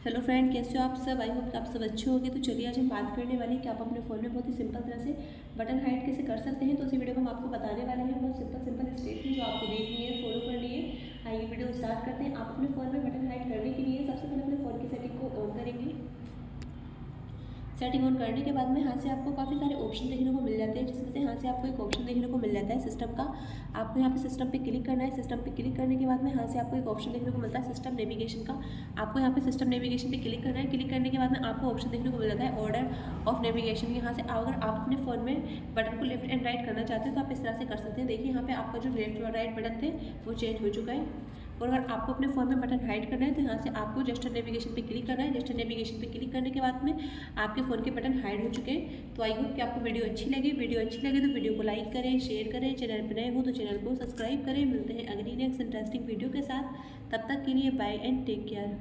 Hello friend, कैसे हो आप सब। आई होप कि आप सब अच्छे होंगे। तो चलिए आज हम बात करने वाले हैं कि आप अपने फ़ोन में बहुत ही सिंपल तरह से बटन हाइड कैसे कर सकते हैं। तो उसी वीडियो में हम आपको बताने वाले हैं। बहुत सिंपल स्टेप है जो आपको देखनी है, फॉलो करनी है। आइए वीडियो स्टार्ट करते हैं। आप अपने फ़ोन में बटन हाइड करने के लिए सबसे पहले अपने फ़ोन की सेटिंग को ऑन करेंगे। सेटिंग ऑन करने के बाद में यहाँ से आपको काफ़ी सारे ऑप्शन देखने को मिल जाते हैं, जिसमें से यहाँ से आपको एक ऑप्शन देखने को मिल जाता है सिस्टम का। आपको यहाँ पे सिस्टम पे क्लिक करना है। सिस्टम पे क्लिक करने के बाद में यहाँ से आपको एक ऑप्शन देखने को मिलता है सिस्टम नेविगेशन का। आपको यहाँ पे सिस्टम नेविगेशन पे क्लिक करना है। क्लिक करने के बाद में आपको ऑप्शन देखने को मिल जाता है ऑर्डर ऑफ नेविगेशन। यहाँ से अगर आप अपने फ़ोन में बटन को लेफ्ट एंड राइट करना चाहते हैं तो आप इस तरह से कर सकते हैं। देखिए यहाँ पे आपका जो लेफ्ट और राइट बटन थे वो चेंज हो चुका है। और अगर आपको अपने फ़ोन में बटन हाइड करना है तो यहाँ से आपको जस्ट नेविगेशन पे क्लिक करना है। जस्ट नेविगेशन पे क्लिक करने के बाद में आपके फ़ोन के बटन हाइड हो चुके हैं। तो आई होप कि आपको वीडियो अच्छी लगे तो वीडियो को लाइक करें, शेयर करें। चैनल पर नए हो तो चैनल को सब्सक्राइब करें। मिलते हैं अगली नेक्स्ट इंटरेस्टिंग वीडियो के साथ। तब तक के लिए बाय एंड टेक केयर।